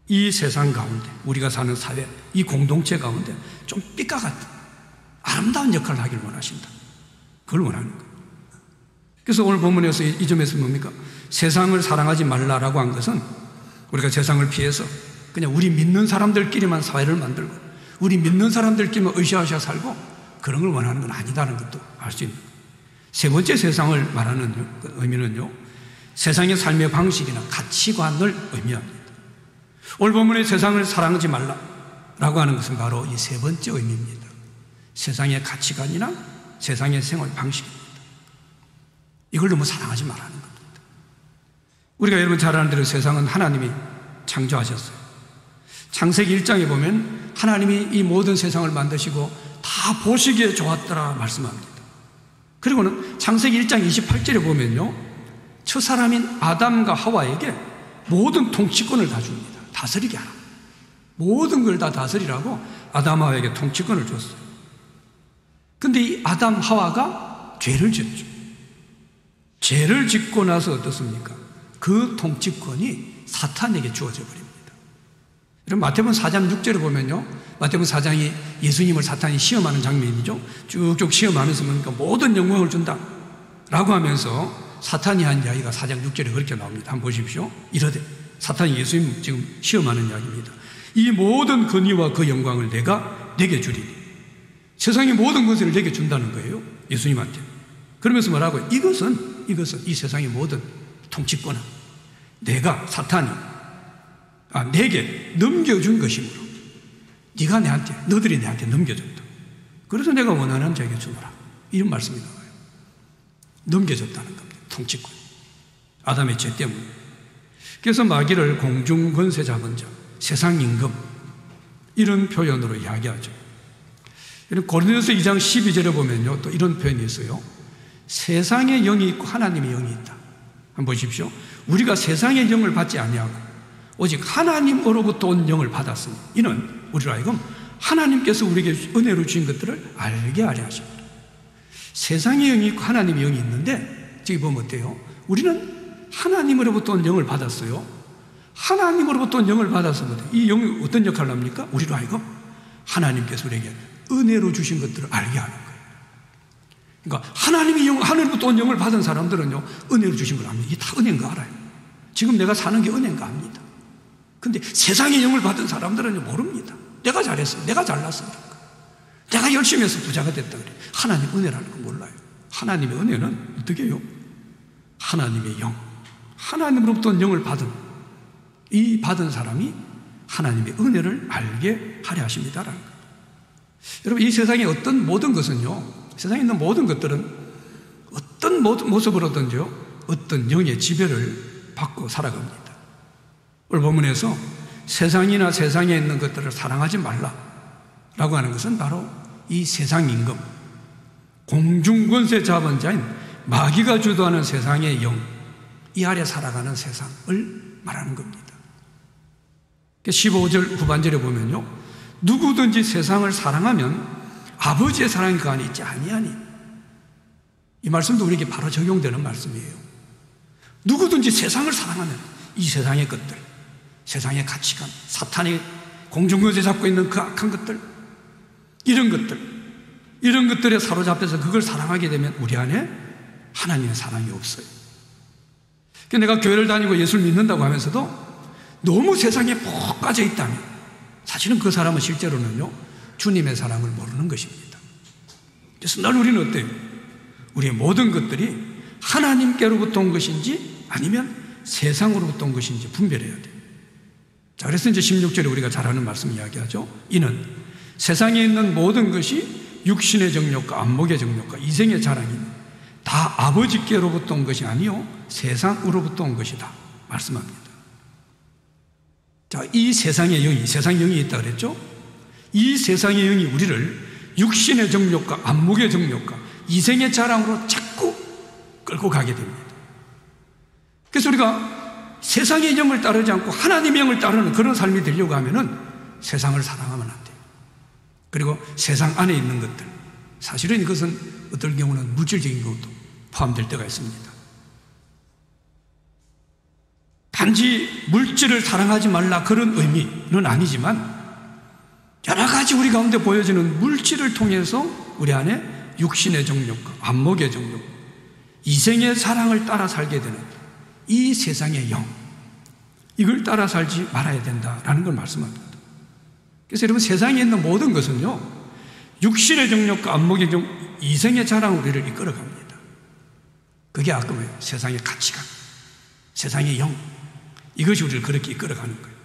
이 세상 가운데 우리가 사는 사회, 이 공동체 가운데 좀 빛과 같은 아름다운 역할을 하길 원하신다. 그걸 원하는 거예요. 그래서 오늘 본문에서 이 점에서 뭡니까? 세상을 사랑하지 말라라고 한 것은 우리가 세상을 피해서 그냥 우리 믿는 사람들끼리만 사회를 만들고 우리 믿는 사람들끼리만 으쌰으쌰 살고 그런 걸 원하는 건 아니다는 것도 알 수 있는 거예요. 세 번째 세상을 말하는 의미는요, 세상의 삶의 방식이나 가치관을 의미합니다. 오늘 본문의 세상을 사랑하지 말라라고 하는 것은 바로 이 세 번째 의미입니다. 세상의 가치관이나 세상의 생활 방식입니다. 이걸 너무 사랑하지 말라는 겁니다. 우리가 여러분 잘 아는 대로 세상은 하나님이 창조하셨어요. 창세기 1장에 보면 하나님이 이 모든 세상을 만드시고 다 보시기에 좋았더라 말씀합니다. 그리고는 창세기 1장 28절에 보면요, 첫 사람인 아담과 하와에게 모든 통치권을 다 줍니다. 다스리게 하라. 모든 걸 다 다스리라고 아담 하와에게 통치권을 줬어요. 근데 이 아담 하와가 죄를 짓죠. 죄를 짓고 나서 어떻습니까? 그 통치권이 사탄에게 주어져 버립니다. 여러분 마태복음 4장 6절에 보면요, 마태복음 4장이 예수님을 사탄이 시험하는 장면이죠. 쭉쭉 시험하면서 뭡니까? 모든 영광을 준다 라고 하면서 사탄이 한 이야기가 4장 6절에 그렇게 나옵니다. 한번 보십시오. 이러되 사탄이 예수님 지금 시험하는 이야기입니다. 이 모든 권위와 그 영광을 내가 내게 주리니, 세상의 모든 것을 내게 준다는 거예요, 예수님한테. 그러면서 뭐라고요? 이것은 이 세상의 모든 통치권은 내가 사탄이 내게 넘겨준 것이므로 네가 너들이 내한테 넘겨줬다. 그래서 내가 원하는 자에게 주노라. 이런 말씀이 나와요. 넘겨줬다는 겁니다. 통치권. 아담의 죄 때문에. 그래서 마귀를 공중권세 잡은 자, 세상 임금, 이런 표현으로 이야기하죠. 고린도서 2장 12절에 보면요, 또 이런 표현이 있어요. 세상의 영이 있고 하나님의 영이 있다. 한번 보십시오. 우리가 세상의 영을 받지 아니하고 오직 하나님으로부터 온 영을 받았으니 이는 우리로 하여금 하나님께서 우리에게 은혜로 주신 것들을 알게 하려 하십니다. 세상의 영이 있고 하나님의 영이 있는데 저기 보면 어때요? 우리는 하나님으로부터 온 영을 받았어요. 하나님으로부터 온 영을 받아서 이 영이 어떤 역할을 합니까? 우리로 하여금 하나님께서 우리에게 은혜로 주신 것들을 알게 하는 거예요. 그러니까 하나님의 영, 하늘부터 온 영을 받은 사람들은요, 은혜로 주신 걸 압니다. 이게 다 은혜인 거 알아요. 지금 내가 사는 게 은혜인 거 압니다. 근데 세상의 영을 받은 사람들은 모릅니다. 내가 잘했어, 내가 잘났어, 내가 열심히 해서 부자가 됐다 그래. 하나님 은혜라는 거 몰라요. 하나님의 은혜는 어떻게 해요? 하나님의 영, 하나님으로부터 온 영을 받은 이 받은 사람이 하나님의 은혜를 알게 하려 하십니다라는 거예요. 여러분, 이 세상의 어떤 모든 것은요, 세상에 있는 모든 것들은 어떤 모습으로든지요, 어떤 영의 지배를 받고 살아갑니다. 오늘 본문에서 세상이나 세상에 있는 것들을 사랑하지 말라라고 하는 것은 바로 이 세상 임금, 공중권세 잡은 자인 마귀가 주도하는 세상의 영, 이 아래 살아가는 세상을 말하는 겁니다. 15절 후반절에 보면요, 누구든지 세상을 사랑하면 아버지의 사랑이 그 안에 있지 아니하니. 이 말씀도 우리에게 바로 적용되는 말씀이에요. 누구든지 세상을 사랑하면 이 세상의 것들, 세상의 가치관, 사탄이 공중권세 잡고 있는 그 악한 것들, 이런 것들에 사로잡혀서 그걸 사랑하게 되면 우리 안에 하나님의 사랑이 없어요. 그러니까 내가 교회를 다니고 예수를 믿는다고 하면서도 너무 세상에 푹 빠져 있다면 사실은 그 사람은 실제로는요, 주님의 사랑을 모르는 것입니다. 그래서 늘 우리는 어때요? 우리의 모든 것들이 하나님께로부터 온 것인지 아니면 세상으로부터 온 것인지 분별해야 돼요. 자, 그래서 이제 16절에 우리가 잘 아는 말씀 이야기하죠. 이는 세상에 있는 모든 것이 육신의 정욕과 안목의 정욕과 이생의 자랑이니 다 아버지께로부터 온 것이 아니요 세상으로부터 온 것이다 말씀합니다. 자, 이 세상의 영이 있다 그랬죠? 이 세상의 영이 우리를 육신의 정욕과 안목의 정욕과 이생의 자랑으로 자꾸 끌고 가게 됩니다. 그래서 우리가 세상의 영을 따르지 않고 하나님의 영을 따르는 그런 삶이 되려고 하면은 세상을 사랑하면 안 돼요. 그리고 세상 안에 있는 것들, 사실은 이것은 어떨 경우는 물질적인 것도 포함될 때가 있습니다. 단지 물질을 사랑하지 말라 그런 의미는 아니지만 여러 가지 우리 가운데 보여지는 물질을 통해서 우리 안에 육신의 정욕과 안목의 정욕, 이생의 사랑을 따라 살게 되는 이 세상의 영, 이걸 따라 살지 말아야 된다라는 걸 말씀합니다. 그래서 여러분, 세상에 있는 모든 것은요, 육신의 정욕과 안목의 정욕, 이생의 자랑으로 우리를 이끌어갑니다. 그게 아까 뭐예요? 세상의 가치관, 세상의 영, 이것이 우리를 그렇게 이끌어가는 거예요.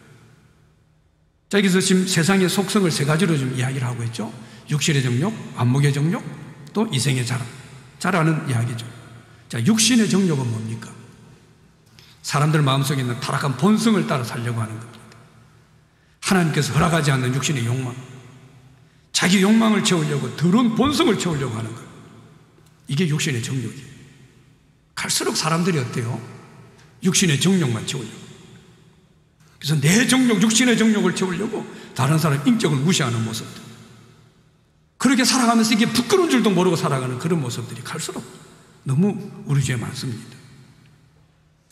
자, 여기서 지금 세상의 속성을 세 가지로 좀 이야기를 하고 있죠. 육신의 정욕, 안목의 정욕, 또 이생의 자랑, 자라는 이야기죠. 자, 육신의 정욕은 뭡니까? 사람들 마음속에 있는 타락한 본성을 따라 살려고 하는 겁니다. 하나님께서 허락하지 않는 육신의 욕망, 자기 욕망을 채우려고 더러운 본성을 채우려고 하는 거예요. 이게 육신의 정욕이에요. 갈수록 사람들이 어때요? 육신의 정욕만 채우려고. 그래서 내 정욕, 육신의 정욕을 채우려고 다른 사람 인격을 무시하는 모습들, 그렇게 살아가면서 이게 부끄러운 줄도 모르고 살아가는 그런 모습들이 갈수록 너무 우리 주위에 많습니다.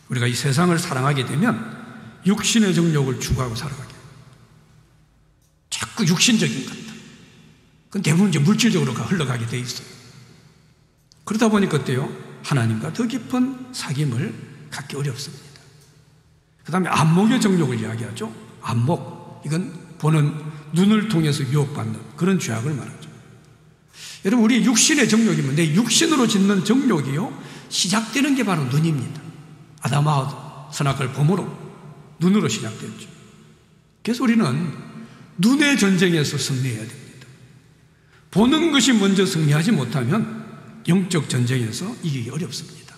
우리가 이 세상을 사랑하게 되면 육신의 정욕을 추구하고 살아가게 돼요. 자꾸 육신적인 것들, 그건 대부분 이제 물질적으로 흘러가게 돼 있어요. 그러다 보니까 어때요? 하나님과 더 깊은 사귐을 갖기 어렵습니다. 그 다음에 안목의 정욕을 이야기하죠. 안목, 이건 보는 눈을 통해서 유혹받는 그런 죄악을 말하죠. 여러분, 우리 육신의 정욕이면 내 육신으로 짓는 정욕이요, 시작되는 게 바로 눈입니다. 아담하와 선악과를 봄으로 눈으로 시작됐죠. 그래서 우리는 눈의 전쟁에서 승리해야 됩니다. 보는 것이 먼저 승리하지 못하면 영적 전쟁에서 이기기 어렵습니다.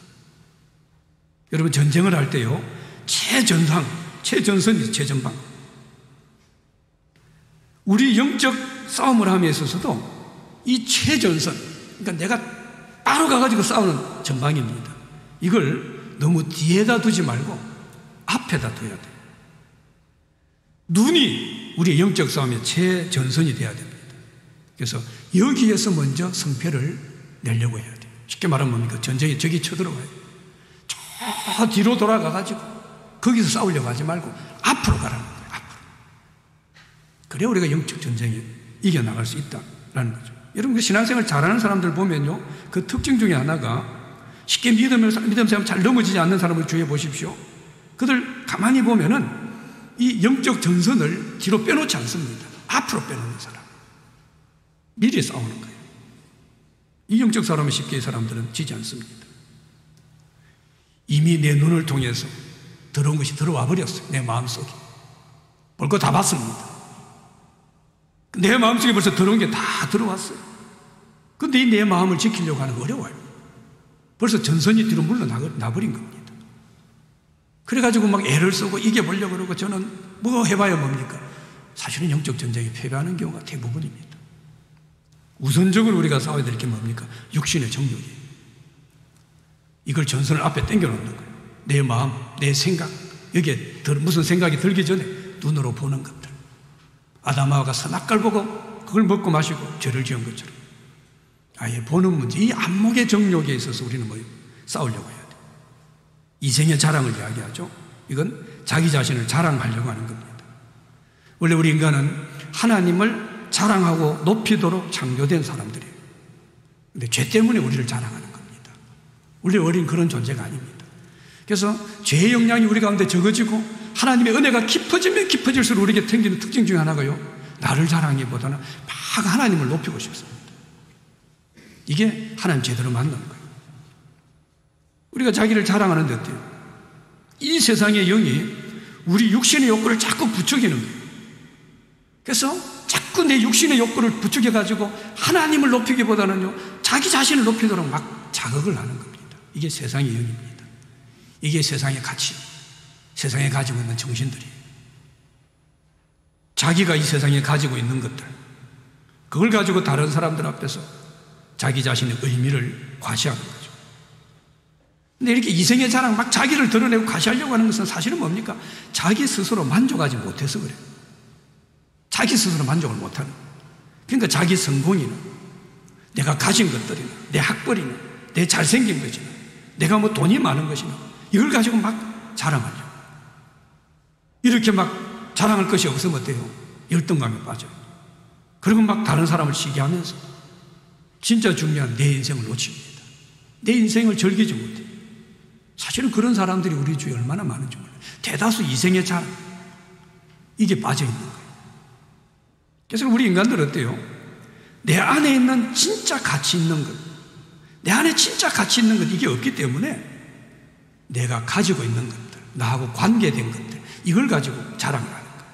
여러분, 전쟁을 할 때요, 최전방, 최전선이 최전방. 우리 영적 싸움을 함에 있어서도 이 최전선, 그러니까 내가 따로 가가지고 싸우는 전방입니다. 이걸 너무 뒤에다 두지 말고 앞에다 둬야 돼요. 눈이 우리의 영적 싸움의 최전선이 돼야 됩니다. 그래서 여기에서 먼저 승패를 내려고 해야 돼요. 쉽게 말하면 뭡니까? 전쟁이 저기 쳐들어가요. 저 뒤로 돌아가가지고 거기서 싸우려고 하지 말고 앞으로 가라는 거예요. 앞으로. 그래야 우리가 영적 전쟁에 이겨나갈 수 있다라는 거죠. 여러분, 그 신앙생활 잘하는 사람들 보면요, 그 특징 중에 하나가 쉽게 믿음 생활 잘 넘어지지 않는 사람을 주의해 보십시오. 그들 가만히 보면은 이 영적 전선을 뒤로 빼놓지 않습니다. 앞으로 빼놓는 사람. 미리 싸우는 거예요. 이 영적 싸움을 쉽게 이 사람들은 지지 않습니다. 이미 내 눈을 통해서 더러운 것이 들어와 버렸어요. 내 마음속에. 볼 거 다 봤습니다. 내 마음속에 벌써 더러운 게 다 들어왔어요. 근데 이 내 마음을 지키려고 하는 거 어려워요. 벌써 전선이 뒤로 물러나버린 겁니다. 그래가지고 막 애를 쓰고 이겨보려고 그러고, 저는 뭐 해봐야 뭡니까? 사실은 영적 전쟁에 패배하는 경우가 대부분입니다. 우선적으로 우리가 싸워야 될 게 뭡니까? 육신의 정욕이에요. 이걸 전선을 앞에 당겨놓는 거예요. 내 마음, 내 생각, 여기에 무슨 생각이 들기 전에 눈으로 보는 것들. 아담하와가 선악과를 보고 그걸 먹고 마시고 죄를 지은 것처럼 아예 보는 문제, 이 안목의 정욕에 있어서 우리는 뭐 싸우려고 해야 돼요. 이생의 자랑을 이야기하죠. 이건 자기 자신을 자랑하려고 하는 겁니다. 원래 우리 인간은 하나님을 자랑하고 높이도록 창조된 사람들이에요. 근데 죄 때문에 우리를 자랑하는 겁니다. 원래 우리는 그런 존재가 아닙니다. 그래서 죄의 영향이 우리 가운데 적어지고 하나님의 은혜가 깊어지면 깊어질수록 우리에게 생기는 특징 중에 하나가요, 나를 자랑하기보다는 막 하나님을 높이고 싶습니다. 이게 하나님 제대로 만나는 거예요. 우리가 자기를 자랑하는데 어때요? 이 세상의 영이 우리 육신의 욕구를 자꾸 부추기는 거예요. 그래서 자꾸 내 육신의 욕구를 부추겨가지고 하나님을 높이기보다는요, 자기 자신을 높이도록 막 자극을 하는 겁니다. 이게 세상의 영입니다. 이게 세상의 가치, 세상에 가지고 있는 정신들이에요. 자기가 이 세상에 가지고 있는 것들, 그걸 가지고 다른 사람들 앞에서 자기 자신의 의미를 과시하는 거죠. 근데 이렇게 이생의 자랑, 막 자기를 드러내고 과시하려고 하는 것은 사실은 뭡니까? 자기 스스로 만족하지 못해서 그래요. 자기 스스로 만족을 못하는 거예요. 그러니까 자기 성공이나 내가 가진 것들이나 내 학벌이나 내 잘생긴 것이나 내가 뭐 돈이 많은 것이나 이걸 가지고 막 자랑하려고. 이렇게 막 자랑할 것이 없으면 어때요? 열등감에 빠져요. 그리고 막 다른 사람을 시기하면서 진짜 중요한 내 인생을 놓칩니다. 내 인생을 즐기지 못해. 사실은 그런 사람들이 우리 주위에 얼마나 많은지 몰라요. 대다수 이생의 자랑, 이게 빠져있는 거예요. 그래서 우리 인간들은 어때요? 내 안에 있는 진짜 가치 있는 것, 내 안에 진짜 가치 있는 것, 이게 없기 때문에 내가 가지고 있는 것들, 나하고 관계된 것들, 이걸 가지고 자랑을 하는 거예요.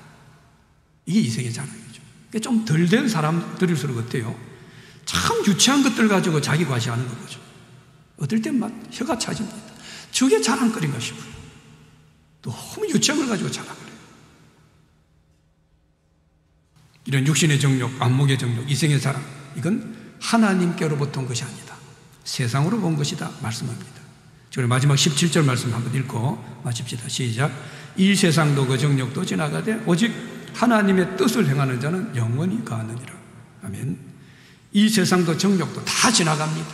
이게 이생의 자랑이죠. 좀 덜 된 사람들일수록 어때요? 참 유치한 것들 가지고 자기 과시하는 거죠. 어떨 땐 막 혀가 차집니다. 저게 자랑거리인가 싶어요. 너무 유치한 걸 가지고 자랑을 해요. 이런 육신의 정욕, 안목의 정욕, 이생의 자랑, 이건 하나님께로부터 온 것이 아니다. 세상으로 본 것이다 말씀합니다. 지금 마지막 17절 말씀 한번 읽고 마칩시다. 시작. 이 세상도 그 정욕도 지나가되 오직 하나님의 뜻을 행하는 자는 영원히 거하느니라. 아멘. 이 세상도 정욕도 다 지나갑니다.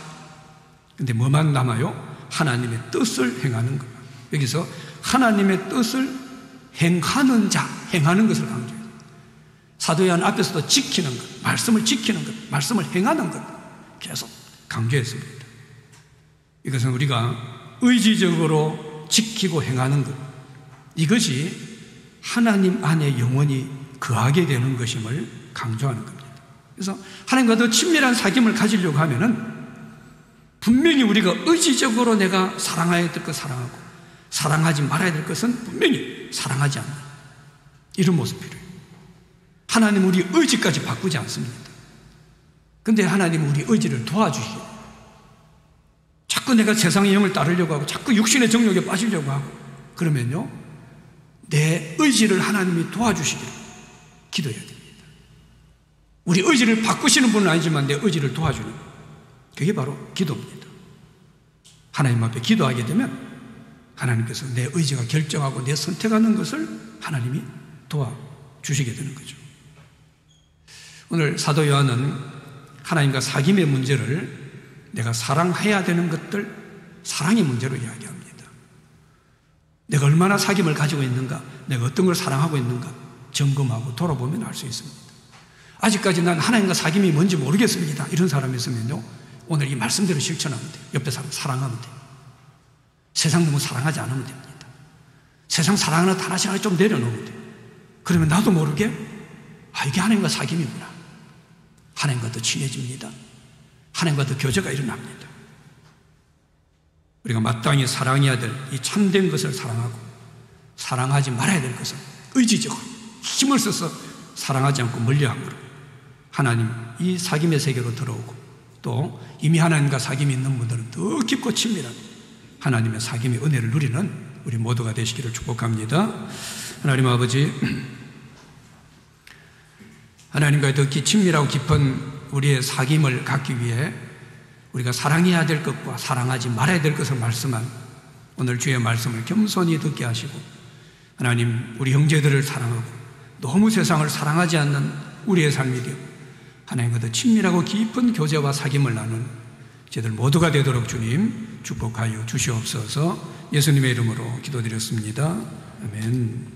근데 뭐만 남아요? 하나님의 뜻을 행하는 것. 여기서 하나님의 뜻을 행하는 자, 행하는 것을 강조해요. 사도 요한 앞에서도 지키는 것, 말씀을 지키는 것, 말씀을 행하는 것 계속 강조했습니다. 이것은 우리가 의지적으로 지키고 행하는 것, 이것이 하나님 안에 영원히 거하게 되는 것임을 강조하는 겁니다. 그래서 하나님과 더 친밀한 사귐을 가지려고 하면은 분명히 우리가 의지적으로 내가 사랑해야 될 것 사랑하고 사랑하지 말아야 될 것은 분명히 사랑하지 않는 이런 모습이 필요해요. 하나님은 우리 의지까지 바꾸지 않습니다. 근데 하나님은 우리 의지를 도와주시고 자꾸 내가 세상의 영을 따르려고 하고 자꾸 육신의 정욕에 빠지려고 하고 그러면요 내 의지를 하나님이 도와주시기를 기도해야 됩니다. 우리 의지를 바꾸시는 분은 아니지만 내 의지를 도와주는 그게 바로 기도입니다. 하나님 앞에 기도하게 되면 하나님께서 내 의지가 결정하고 내 선택하는 것을 하나님이 도와주시게 되는 거죠. 오늘 사도 요한은 하나님과 사귐의 문제를 내가 사랑해야 되는 것들, 사랑의 문제로 이야기합니다. 내가 얼마나 사귐을 가지고 있는가, 내가 어떤 걸 사랑하고 있는가 점검하고 돌아보면 알 수 있습니다. 아직까지 난 하나님과 사귐이 뭔지 모르겠습니다. 이런 사람이 있으면요 오늘 이 말씀대로 실천하면 돼요. 옆에 사람 사랑하면 돼요. 세상 너무 사랑하지 않으면 됩니다. 세상 사랑하는 하나씩 하나씩 좀 내려놓으면 돼요. 그러면 나도 모르게 이게 하나님과 사귐이구나. 하나님과 더 친해집니다. 하나님과 더 교제가 일어납니다. 우리가 마땅히 사랑해야 될 이 참된 것을 사랑하고 사랑하지 말아야 될 것은 의지적으로 힘을 써서 사랑하지 않고 멀리함으로 하나님 이 사귐의 세계로 들어오고 또 이미 하나님과 사귐이 있는 분들은 더 깊고 친밀한 하나님의 사귐의 은혜를 누리는 우리 모두가 되시기를 축복합니다. 하나님 아버지, 하나님과의 더 친밀하고 깊은 우리의 사귐을 갖기 위해 우리가 사랑해야 될 것과 사랑하지 말아야 될 것을 말씀한 오늘 주의 말씀을 겸손히 듣게 하시고 하나님 우리 형제들을 사랑하고 너무 세상을 사랑하지 않는 우리의 삶이 되어 하나님과 더 친밀하고 깊은 교제와 사귐을 나눈 저희들 모두가 되도록 주님 축복하여 주시옵소서. 예수님의 이름으로 기도드렸습니다. 아멘.